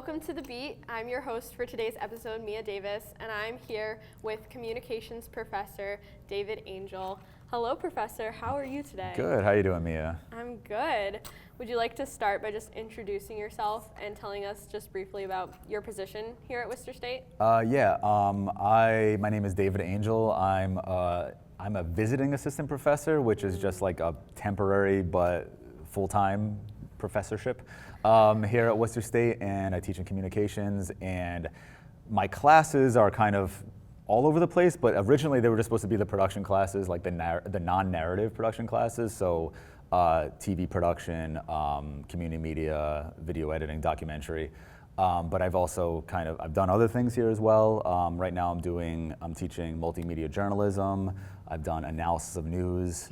welcome to The Beat. I'm your host for today's episode, Mia Davis, and I'm here with communications professor David Angell. Hello, Professor. How are you today? Good. How you doing, Mia? I'm good. Would you like to start by just introducing yourself and telling us just briefly about your position here at Worcester State? My name is David Angell. I'm a visiting assistant professor, which is just like a temporary but full-time professorship here at Worcester State, and I teach in communications, and my classes are kind of all over the place, but originally they were just supposed to be the production classes, like the non-narrative production classes, so TV production, community media, video editing, documentary. But I've also I've done other things here as well. Right now I'm teaching multimedia journalism. I've done analysis of news.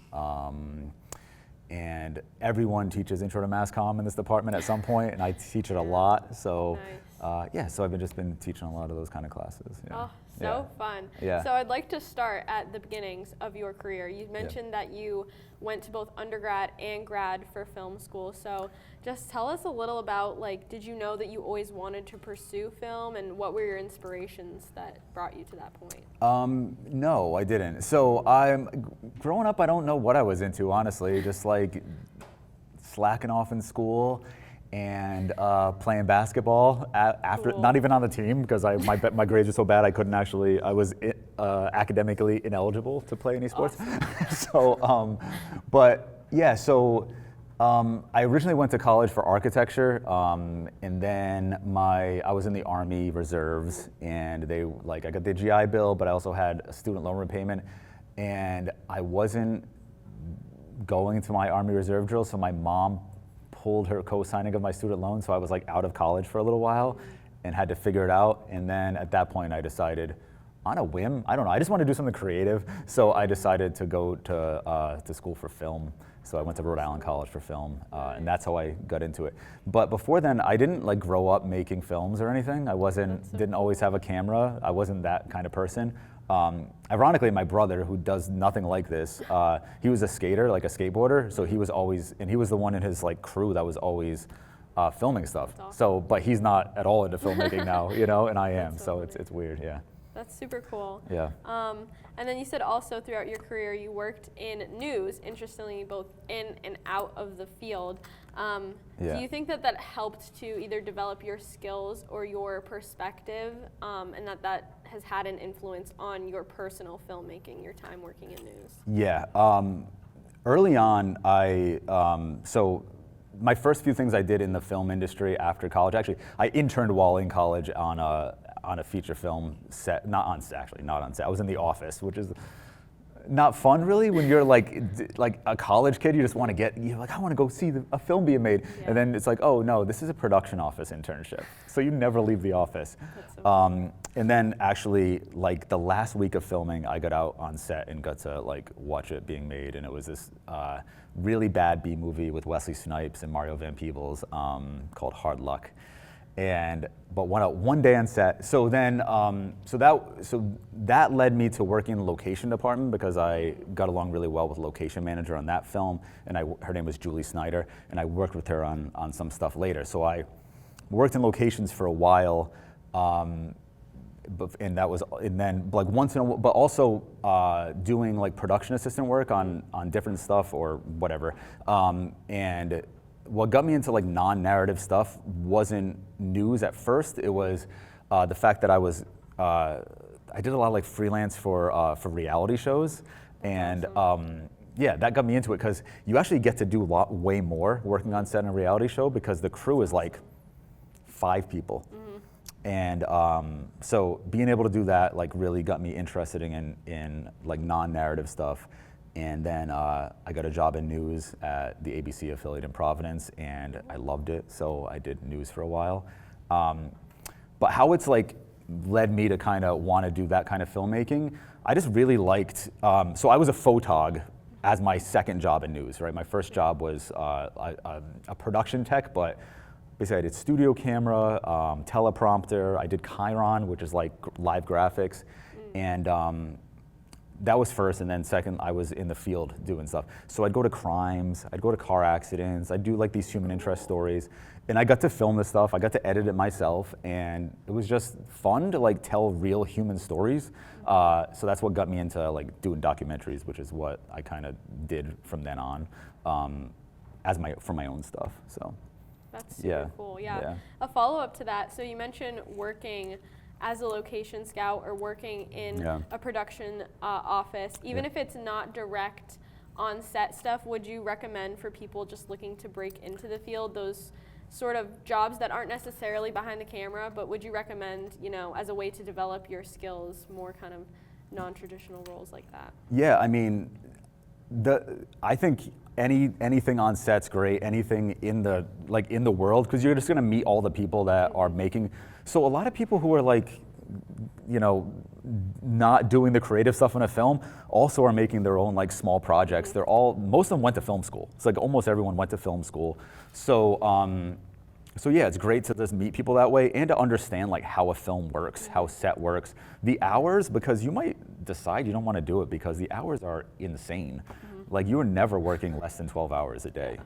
And everyone teaches Intro to Mass Comm in this department at some point, and I teach it a lot. So, nice. So I've just been teaching a lot of those kind of classes. Yeah. Oh, so fun. Yeah. So I'd like to start at the beginnings of your career. You mentioned that you went to both undergrad and grad for film school. So just tell us a little about, did you know that you always wanted to pursue film, and what were your inspirations that brought you to that point? No, I didn't. So growing up, I don't know what I was into, honestly. Just like slacking off in school and playing basketball after, Cool. Not even on the team, because my grades were so bad I was academically ineligible to play any sports. Awesome. I originally went to college for architecture, and then I was in the Army Reserves, and I got the GI Bill, but I also had a student loan repayment, and I wasn't going to my Army Reserve drill, so my mom pulled her co-signing of my student loan, so I was out of college for a little while and had to figure it out. And then at that point I decided, on a whim, I don't know, I just want to do something creative, so I decided to go to school for film. So I went to Rhode Island College for film, and that's how I got into it. But before then, I didn't grow up making films or anything. I didn't always have a camera. I wasn't that kind of person. Ironically, my brother, who does nothing like this, he was a skater, like a skateboarder. So he was the one in his crew that was always filming stuff. Awesome. So, but he's not at all into filmmaking now, and I am. That's So funny. it's weird, yeah. That's super cool. Yeah. And then you said also throughout your career you worked in news, interestingly, both in and out of the field. Yeah. Do you think that helped to either develop your skills or your perspective, and that has had an influence on your personal filmmaking, your time working in news? Yeah. Early on, so my first few things I did in the film industry after college, actually, I interned while in college on a feature film set, not on set. I was in the office, which is not fun really when you're like a college kid. You just want to I want to go see a film being made. Yeah. And then it's oh no, this is a production office internship. So you never leave the office. That's so cool. And then actually the last week of filming, I got out on set and got to watch it being made. And it was this really bad B movie with Wesley Snipes and Mario Van Peebles called Hard Luck. But one day on set. So then, that led me to working in the location department, because I got along really well with the location manager on that film, and her name was Julie Snyder, and I worked with her on some stuff later. So I worked in locations for a while, and then once in a while, but also doing production assistant work on different stuff or whatever, and what got me into non-narrative stuff wasn't news at first. It was the fact that I did a lot of freelance for reality shows, and that got me into it, because you actually get to do way more working on set in a reality show, because the crew is 5 people. Mm-hmm. And so being able to do that really got me interested in non-narrative stuff. And then I got a job in news at the ABC affiliate in Providence, and I loved it, so I did news for a while. But how it's led me to kind of want to do that kind of filmmaking, I just really liked, so I was a photog as my second job in news, right? My first job was a production tech, but basically I did studio camera, teleprompter, I did Chiron, which is live graphics, and that was first, and then second, I was in the field doing stuff. So I'd go to crimes, I'd go to car accidents, I'd do these human interest stories, And I got to film this stuff, I got to edit it myself, and it was just fun to like tell real human stories. So that's what got me into like doing documentaries, which is what I kind of did from then on, for my own stuff. So that's super cool. Yeah. A follow-up to that. So you mentioned working as a location scout or working in a production office, even if it's not direct on set stuff. Would you recommend for people just looking to break into the field those sort of jobs that aren't necessarily behind the camera, but would you recommend, you know, as a way to develop your skills, more kind of non-traditional roles like that? Yeah, I mean, I think anything on set's great, anything in the world, because you're just gonna meet all the people that are making. So a lot of people who are like, you know, not doing the creative stuff in a film also are making their own like small projects. They're all, most of them went to film school. It's like almost everyone went to film school. So so yeah, it's great to just meet people that way and to understand like how a film works, how set works, the hours, because you might decide you don't want to do it because the hours are insane. Like you are never working less than 12 hours a day.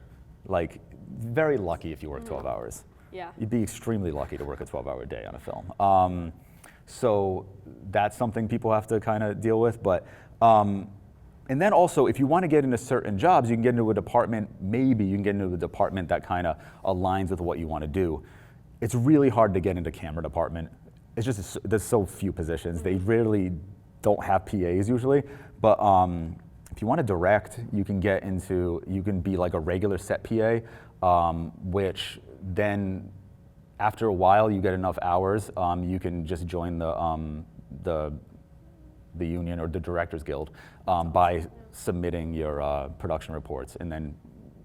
Like very lucky if you work 12 hours. Yeah. You'd be extremely lucky to work a 12-hour day on a film. So that's something people have to kind of deal with. But and then also, if you want to get into certain jobs, you can get into a department, maybe you can get into a department that kind of aligns with what you want to do. It's really hard to get into camera department. It's just, there's so few positions. They really don't have PAs usually. But if you want to direct, you can get into, you can be like a regular set PA, which then after a while you get enough hours, you can just join the union or the Directors Guild by submitting your production reports, and then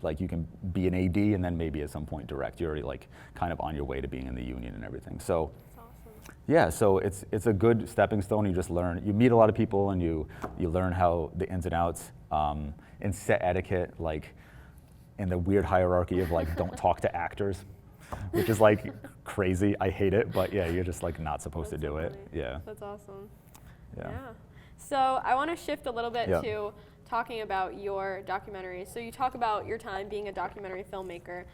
like you can be an AD and then maybe at some point direct. You're already like kind of on your way to being in the union and everything. So yeah, so it's a good stepping stone. You just learn, you meet a lot of people, and you learn how the ins and outs and set etiquette, like in the weird hierarchy of like don't talk to actors, which is like crazy. I hate it, but yeah, you're just like not supposed to do it. Yeah. That's awesome. Yeah. So I want to shift a little bit to talking about your documentaries. So you talk about your time being a documentary filmmaker.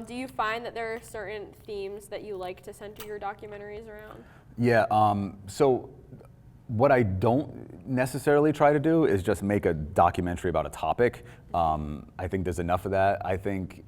Do you find that there are certain themes that you like to center your documentaries around? Yeah, so what I don't necessarily try to do is just make a documentary about a topic. I think there's enough of that. I think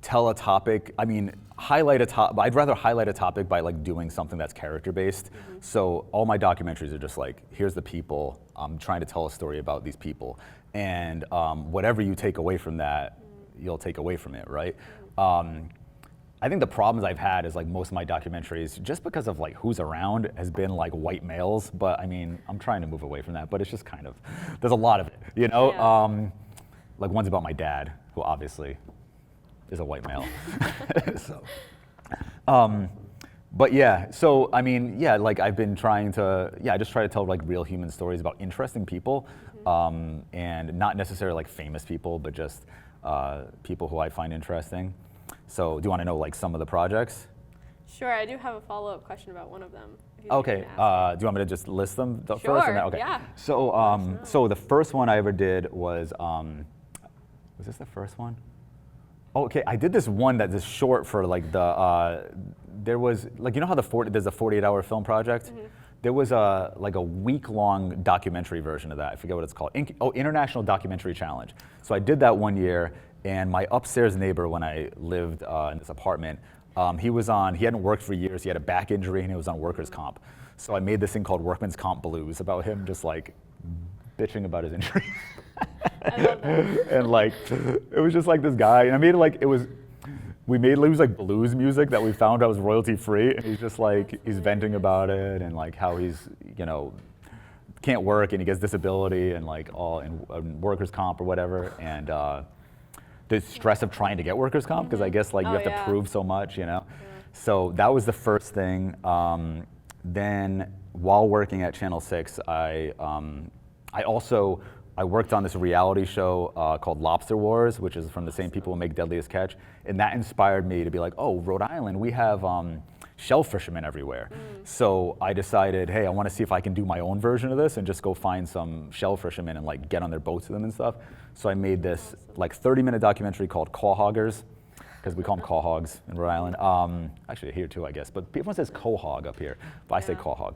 tell a topic, I mean, highlight a topic, I'd rather highlight a topic by like doing something that's character-based. So all my documentaries are just like, here's the people, I'm trying to tell a story about these people. And whatever you take away from that, you'll take away from it, right? I think the problems I've had is like most of my documentaries, just because of like who's around, has been like white males, but I mean, I'm trying to move away from that, but it's just kind of, there's a lot of it, you know? Like one's about my dad, who obviously is a white male. So, but yeah, so I mean, yeah, like I've been trying to, I just try to tell like real human stories about interesting people, and not necessarily like famous people, but just people who I find interesting. So do you want to know like some of the projects? Sure, I do have a follow-up question about one of them. Okay, do you want me to just list them first? Or no? Okay. Yeah. So, so the first one I ever did was this the first one? Okay, I did this one that is short for like there was, like, you know how there's a 48-hour film project? There was like a week-long documentary version of that. I forget what it's called. International Documentary Challenge. So I did that one year, and my upstairs neighbor, when I lived in this apartment, he hadn't worked for years, he had a back injury, and he was on workers' comp. So I made this thing called Workman's Comp Blues about him just like bitching about his injury. I love that. And like, it was just like this guy, and I made it like, it was like blues music that we found out was royalty free, and he's just like, he's venting about it, and like how he's, you know, can't work, and he gets disability, and like all in workers' comp or whatever, and the stress of trying to get workers' comp, because I guess like you have to prove so much, you know? So that was the first thing. Then while working at Channel 6, I worked on this reality show called Lobster Wars, which is from the same people who make Deadliest Catch, and that inspired me to be like, oh, Rhode Island, we have shell fishermen everywhere. So I decided, hey, I want to see if I can do my own version of this and just go find some shell fishermen and like get on their boats with them and stuff. So I made this like 30-minute documentary called Claw Hoggers, because we call them quahogs in Rhode Island. Actually, here too, I guess. But everyone says quahog up here, but I say quahog.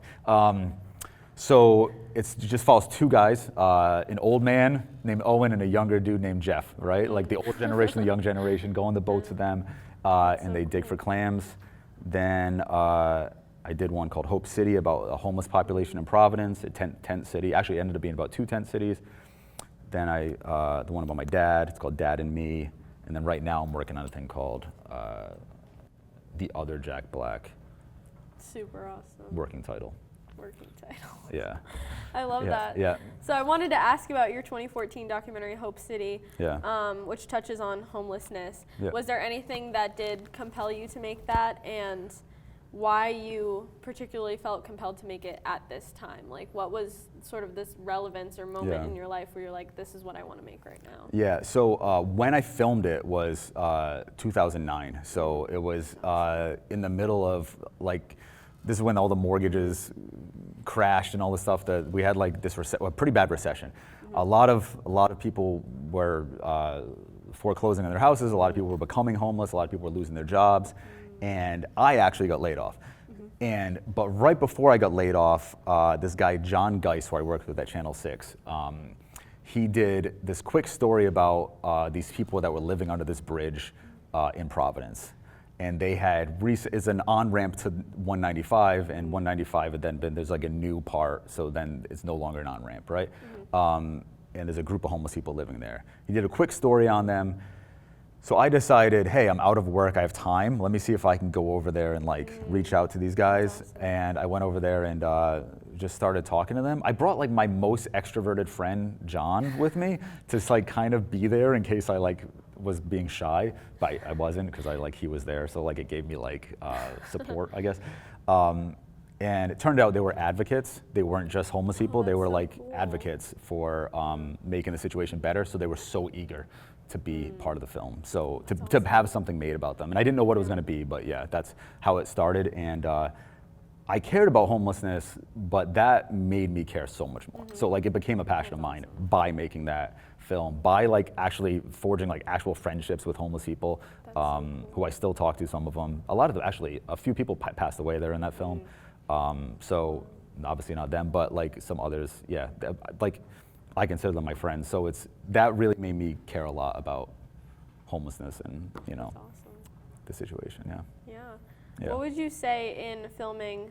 So it just follows two guys, an old man named Owen and a younger dude named Jeff, right? Like the old generation, the young generation go on the boats with them, and they dig for clams. Then I did one called Hope City about a homeless population in Providence, a tent city. Actually, it ended up being about 2 tent cities. Then the one about my dad, it's called Dad and Me. And then right now I'm working on a thing called The Other Jack Black. Super awesome. Working title. Working title. Yeah. I love that. Yeah. So I wanted to ask about your 2014 documentary, Hope City, Yeah. which touches on homelessness. Yeah. Was there anything that did compel you to make that, and why you particularly felt compelled to make it at this time? Like, what was sort of this relevance or moment in your life where you're like, this is what I want to make right now? Yeah, so when I filmed it was 2009. So it was in the middle of, like, this is when all the mortgages crashed and all the stuff that we had, like this a pretty bad recession. A lot of people were foreclosing on their houses. A lot of people were becoming homeless. A lot of people were losing their jobs. And I actually got laid off. But right before I got laid off, this guy, John Geis, who I worked with at Channel 6, he did this quick story about these people that were living under this bridge in Providence. And they had, it's an on-ramp to 195, and 195 had then been, there's like a new part, so then it's no longer an on-ramp, right? And there's a group of homeless people living there. He did a quick story on them. So I decided, hey, I'm out of work, I have time. Let me see if I can go over there and like reach out to these guys. Awesome. And I went over there and just started talking to them. I brought like my most extroverted friend, John, with me to like kind of be there in case I like was being shy, but I wasn't because he was there. So like it gave me like support, I guess. And it turned out they were advocates. They weren't just homeless people. They were so like cool. advocates for making the situation better. So they were so eager to be part of the film. So to have something made about them. And I didn't know what it was gonna be, but yeah, that's how it started. And I cared about homelessness, but that made me care so much more. So like it became a passion of mine by making that film, by like actually forging like actual friendships with homeless people, who I still talk to, some of them. A lot of them, actually, a few people passed away there in that film. So obviously not them, but like some others, yeah, like I consider them my friends. So that really made me care a lot about homelessness and, you know, That's awesome. the situation, yeah. Yeah. What would you say in filming,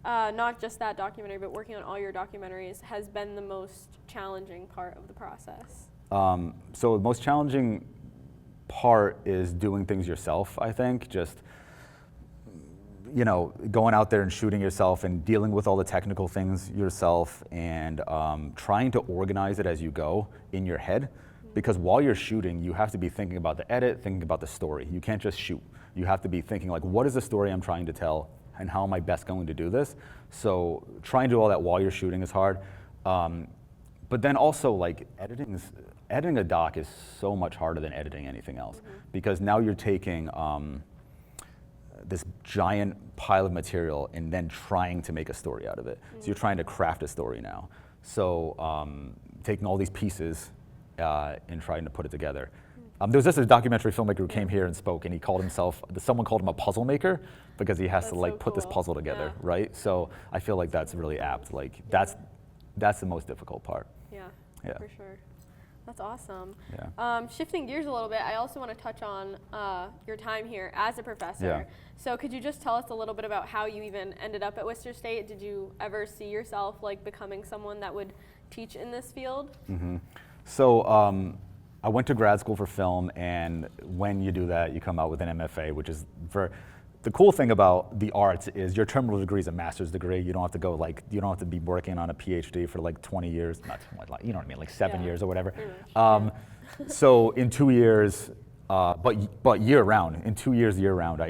not just that documentary, but working on all your documentaries, has been the most challenging part of the process? So the most challenging part is doing things yourself, I think. Just, you know, going out there and shooting yourself and dealing with all the technical things yourself and trying to organize it as you go in your head. Because while you're shooting, you have to be thinking about the edit, thinking about the story. You can't just shoot. You have to be thinking like, what is the story I'm trying to tell and how am I best going to do this? So trying to do all that while you're shooting is hard. But then also like editing a doc is so much harder than editing anything else. Because now you're taking this giant pile of material and then trying to make a story out of it. So you're trying to craft a story now. So taking all these pieces and trying to put it together. There was just a documentary filmmaker who came here and spoke, and he called himself, someone called him a puzzle maker because he has to like put this puzzle together, right? So I feel like that's really apt. Like that's the most difficult part. Yeah, Yeah. for sure. That's awesome. Yeah. Shifting gears a little bit, I also want to touch on your time here as a professor. Yeah. So could you just tell us a little bit about how you even ended up at Worcester State? Did you ever see yourself like becoming someone that would teach in this field? So I went to grad school for film, and when you do that, you come out with an MFA, which is the cool thing about the arts is your terminal degree is a master's degree. You don't have to go you don't have to be working on a PhD for like 20 years, not you know what I mean, like 7 years or whatever. So in 2 years, but year round, in 2 years year round,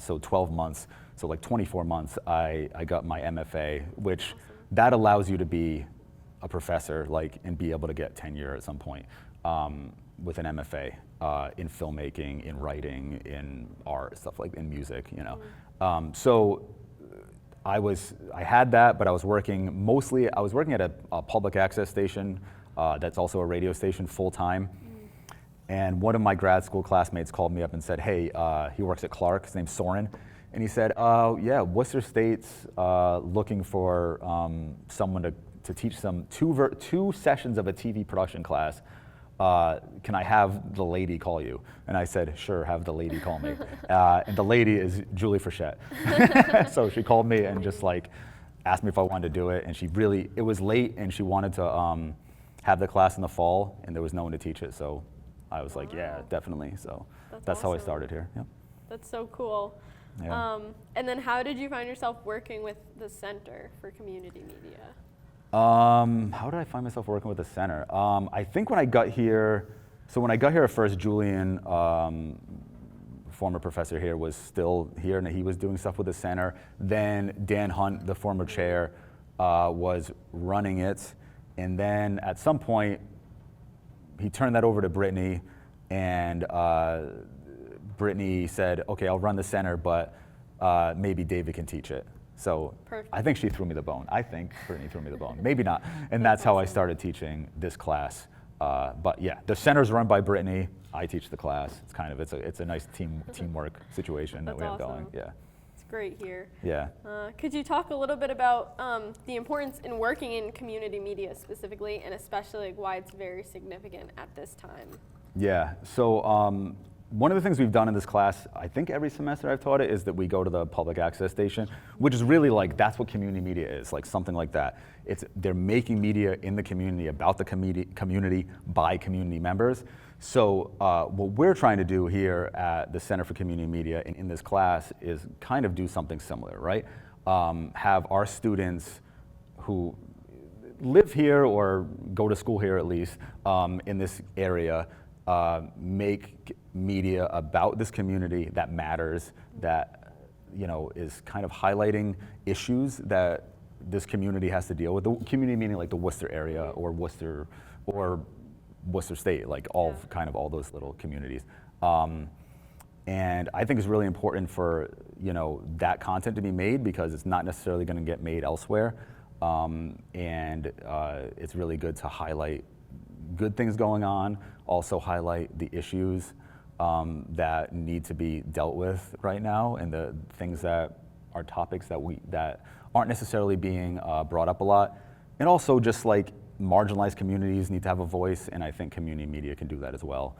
so 12 months, so like 24 months, I got my MFA, which that allows you to be a professor and be able to get tenure at some point with an MFA in filmmaking, in writing, in art, stuff like in music, you know. So I had that, but I was working at a public access station that's also a radio station full time. And one of my grad school classmates called me up and said, hey, he works at Clark, his name's Soren. And he said, yeah, Worcester State's looking for someone to teach some two sessions of a TV production class. Can I have the lady call you? And I said, sure, have the lady call me. And the lady is Julie Frechette. So she called me and just like asked me if I wanted to do it. And it was late and she wanted to have the class in the fall and there was no one to teach it. So I was like, yeah, definitely. So that's how I started here. Yeah. That's so cool. Yeah. And then how did you find yourself working with the Center for Community Media? How did I find myself working with the center? I think when I got here at first, Julian, former professor here, was still here and he was doing stuff with the center. Then Dan Hunt, the former chair, was running it. And then at some point, he turned that over to Brittany, and Brittany said, okay, I'll run the center, but maybe David can teach it. So Perfect. I think she threw me the bone. I think Brittany threw me the bone. Maybe not. And that's how I started teaching this class. But yeah, the center's run by Brittany. I teach the class. It's a nice teamwork situation that we have awesome. going. Yeah. It's great here. Yeah. Could you talk a little bit about the importance in working in community media specifically, and especially like why it's very significant at this time? Yeah. So one of the things we've done in this class, I think every semester I've taught it, is that we go to the public access station, which is really like, that's what community media is, like something like that. They're making media in the community, about the community, by community members. So what we're trying to do here at the Center for Community Media and in this class is kind of do something similar, right? Have our students who live here or go to school here at least in this area make media about this community that matters, that is kind of highlighting issues that this community has to deal with. The community meaning like the Worcester area or Worcester State, like all those little communities. And I think it's really important for that content to be made because it's not necessarily going to get made elsewhere. And it's really good to highlight good things going on, also highlight the issues that need to be dealt with right now, and the things that are topics that aren't necessarily being brought up a lot. And also just like marginalized communities need to have a voice, and I think community media can do that as well.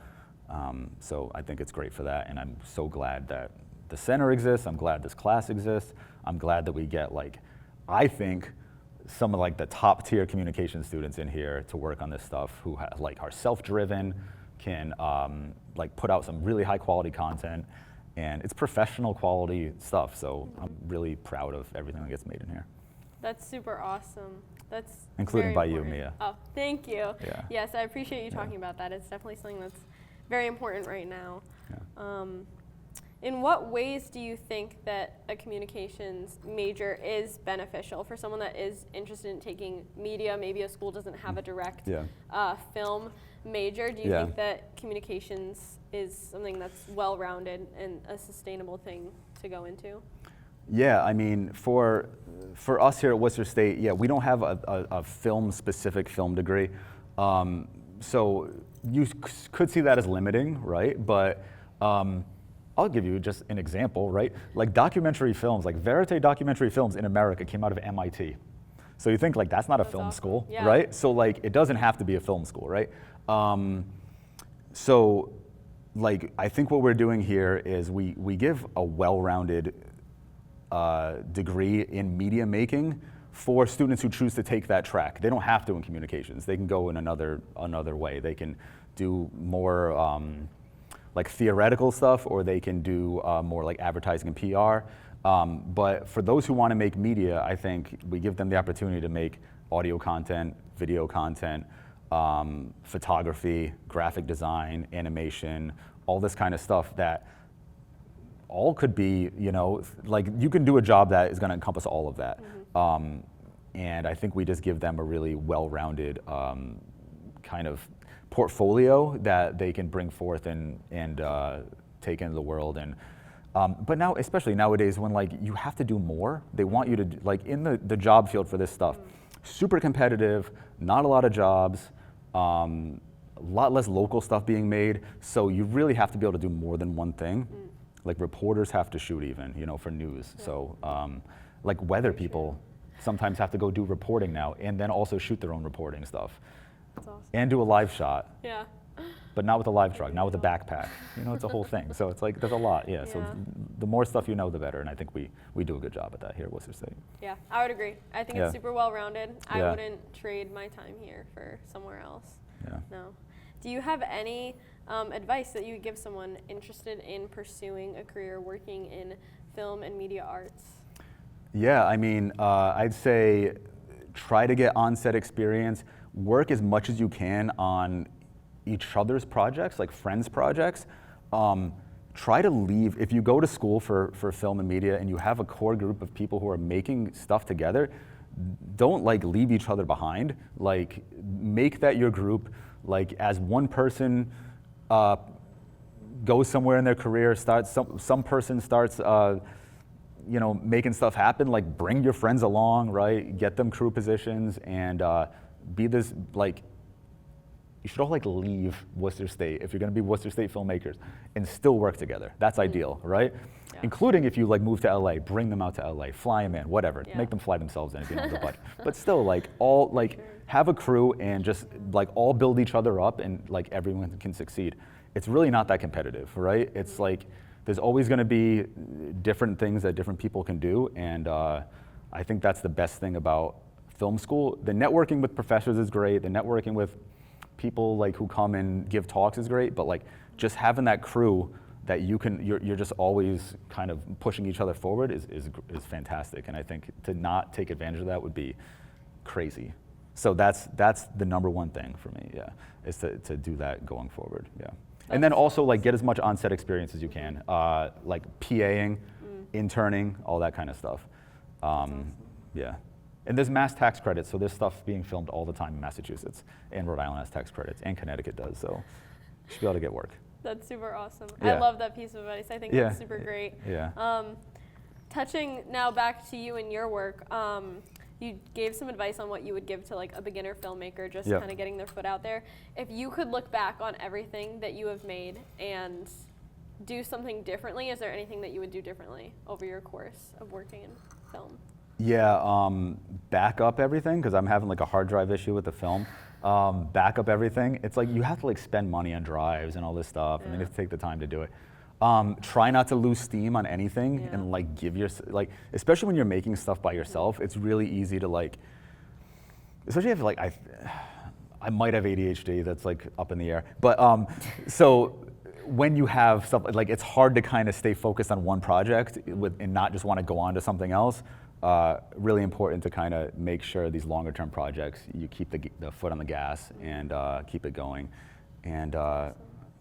So I think it's great for that, and I'm so glad that the center exists. I'm glad this class exists. I'm glad that we get I think some of the top tier communication students in here to work on this stuff who are self-driven, can put out some really high quality content, and it's professional quality stuff. So I'm really proud of everything that gets made in here. That's super awesome. That's including by important. you, Mia. Oh, thank you. Yeah. Yes, I appreciate you talking about that. It's definitely something that's very important right now. Yeah. In what ways do you think that a communications major is beneficial for someone that is interested in taking media? Maybe a school doesn't have a direct film major. Do you think that communications is something that's well-rounded and a sustainable thing to go into? Yeah, I mean, for us here at Worcester State, we don't have a film-specific film degree. So you could see that as limiting, right? But I'll give you just an example, right? Like documentary films, like verite documentary films in America came out of MIT. So you think that's not a film school, right? So it doesn't have to be a film school, right? So I think what we're doing here is we give a well-rounded degree in media making for students who choose to take that track. They don't have to in communications. They can go in another way. They can do more theoretical stuff, or they can do more advertising and PR. But for those who want to make media, I think we give them the opportunity to make audio content, video content, photography, graphic design, animation, all this kind of stuff that all could be, you can do a job that is going to encompass all of that. Mm-hmm. And I think we just give them a really well-rounded kind of portfolio that they can bring forth and take into the world. And but now, especially nowadays, when you have to do more, they want you to in the job field for this stuff, super competitive, not a lot of jobs, a lot less local stuff being made, so you really have to be able to do more than one thing. Like reporters have to shoot even, you know, for news. Yeah. So like weather people sometimes have to go do reporting now and then also shoot their own reporting stuff. That's awesome. And do a live shot. Yeah. But not with a live truck, not with a backpack. You know, it's a whole thing. So it's like, there's a lot, yeah. So the more stuff you know, the better. And I think we do a good job at that here at Worcester State. Yeah, I would agree. I think Yeah. it's super well-rounded. I Yeah. wouldn't trade my time here for somewhere else. Yeah. No. Do you have any advice that you would give someone interested in pursuing a career working in film and media arts? Yeah, I mean, I'd say try to get on-set experience, work as much as you can on each other's projects, like friends' projects. Try to leave, if you go to school for film and media and you have a core group of people who are making stuff together, don't like leave each other behind. Like make that your group, like as one person goes somewhere in their career, some person starts you know, making stuff happen, like bring your friends along, right? Get them crew positions and be this, like, you should all like leave Worcester State if you're gonna be Worcester State filmmakers and still work together. That's ideal, right? Yeah. Including if you like move to LA, bring them out to LA, fly them in, whatever. Yeah. Make them fly themselves in if you don't have the budget. But still, like all, like have a crew and just like all build each other up and like everyone can succeed. It's really not that competitive, right? It's like, there's always gonna be different things that different people can do, and I think that's the best thing about film school. The networking with professors is great, the networking with people like who come and give talks is great, but like just having that crew that you're just always kind of pushing each other forward is fantastic, and I think to not take advantage of that would be crazy. So that's the number one thing for me, yeah, is to do that going forward, yeah. And then also like get as much on-set experience as you can, like PAing, interning, all that kind of stuff. Yeah. And there's mass tax credits, so there's stuff being filmed all the time in Massachusetts, and Rhode Island has tax credits, and Connecticut does, so you should be able to get work. That's super awesome. Yeah. I love that piece of advice. I think Yeah. that's super great. Yeah. Touching now back to you and your work, you gave some advice on what you would give to like a beginner filmmaker, just Yep. kind of getting their foot out there. If you could look back on everything that you have made and do something differently, is there anything that you would do differently over your course of working in film? Yeah, back up everything, because I'm having like a hard drive issue with the film. Back up everything. It's like you have to like spend money on drives and all this stuff, and then you have to take the time to do it. Try not to lose steam on anything, and like give your, like, especially when you're making stuff by yourself, it's really easy to like, especially if like I might have ADHD, that's like up in the air, but so when you have stuff like, it's hard to kind of stay focused on one project and not just want to go on to something else. Really important to kind of make sure these longer term projects, you keep the foot on the gas and keep it going. And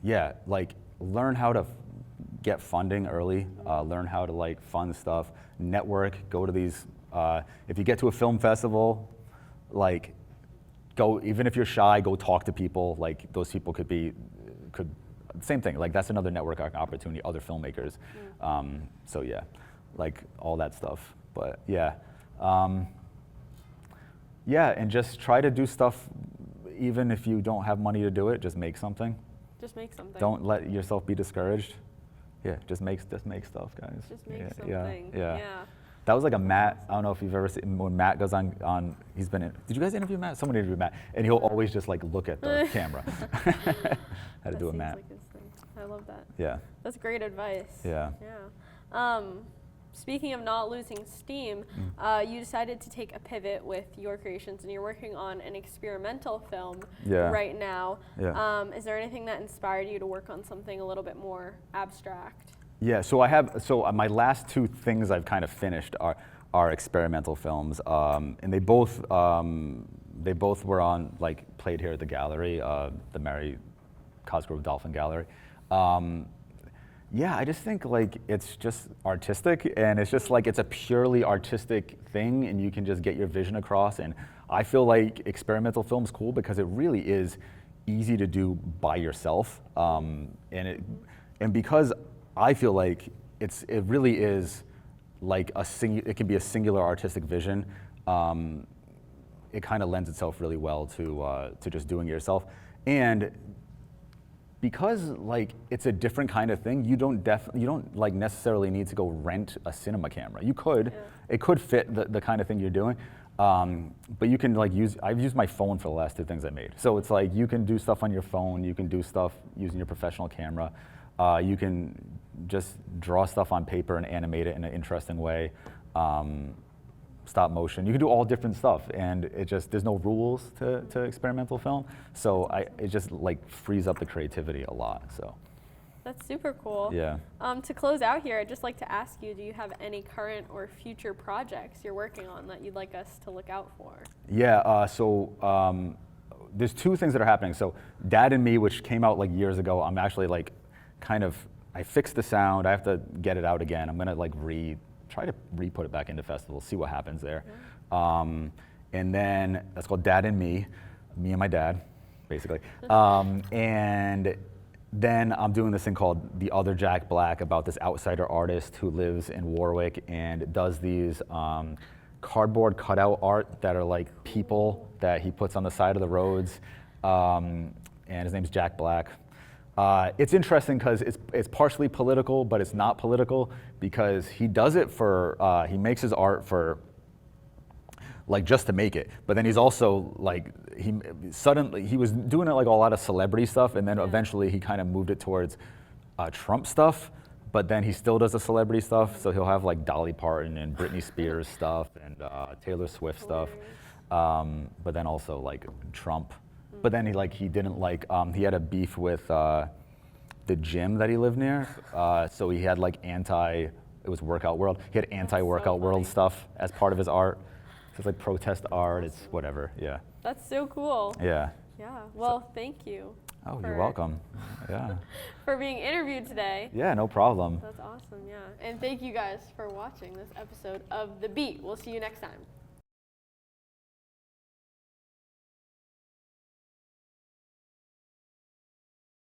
yeah, like learn how to get funding early, learn how to like fund stuff, network, go to these, if you get to a film festival, like go, even if you're shy, go talk to people, like those people could same thing, like that's another network opportunity, other filmmakers. So yeah, like all that stuff. But yeah, yeah, and just try to do stuff, even if you don't have money to do it. Just make something. Just make something. Don't let yourself be discouraged. Yeah, just make stuff, guys. Just make yeah, something. Yeah. That was like a Matt. I don't know if you've ever seen when Matt goes on. He's been in. Did you guys interview Matt? Someone interviewed Matt, and he'll always just like look at the camera. Had to do a Matt. Like his thing. I love that. Yeah. That's great advice. Yeah. Yeah. Speaking of not losing steam, you decided to take a pivot with your creations, and you're working on an experimental film right now. Yeah. Is there anything that inspired you to work on something a little bit more abstract? Yeah. So my last two things I've kind of finished are experimental films, and they both were on like played here at the gallery, the Mary Cosgrove Dolphin Gallery. Yeah, I just think like it's just artistic, and it's just like it's a purely artistic thing, and you can just get your vision across. And I feel like experimental film's cool because it really is easy to do by yourself, and because I feel like it really is like it can be a singular artistic vision. It kind of lends itself really well to just doing it yourself. And because like it's a different kind of thing, you don't like necessarily need to go rent a cinema camera. You could, it could fit the kind of thing you're doing, but you can like I've used my phone for the last 2 things I made. So it's like you can do stuff on your phone, you can do stuff using your professional camera, you can just draw stuff on paper and animate it in an interesting way. Stop motion. You can do all different stuff, and there's no rules to experimental film. So it just like frees up the creativity a lot. So that's super cool. Yeah. To close out here, I'd just like to ask you, do you have any current or future projects you're working on that you'd like us to look out for? Yeah. There's 2 things that are happening. So Dad and Me, which came out like years ago, I'm actually like I fixed the sound. I have to get it out again. I'm gonna like try to re-put it back into festivals, see what happens there. And then that's called Dad and Me and my dad, basically. And then I'm doing this thing called The Other Jack Black about this outsider artist who lives in Warwick and does these cardboard cutout art that are like people that he puts on the side of the roads. And his name's Jack Black. It's interesting because it's partially political, but it's not political because he does it for, he makes his art for, like just to make it. But then he's also like, he was doing it like a lot of celebrity stuff, and then eventually he kind of moved it towards Trump stuff, but then he still does the celebrity stuff. So he'll have like Dolly Parton and Britney Spears stuff and Taylor Swift stuff, but then also like Trump. But then he didn't like, he had a beef with the gym that he lived near. So he had like it was Workout World. He had anti-Workout World stuff as part of his art. So it's like protest art, it's whatever, yeah. That's so cool. Yeah. Yeah, well, thank you. Oh, you're welcome, yeah. For being interviewed today. Yeah, no problem. That's awesome, yeah. And thank you guys for watching this episode of The Beat. We'll see you next time.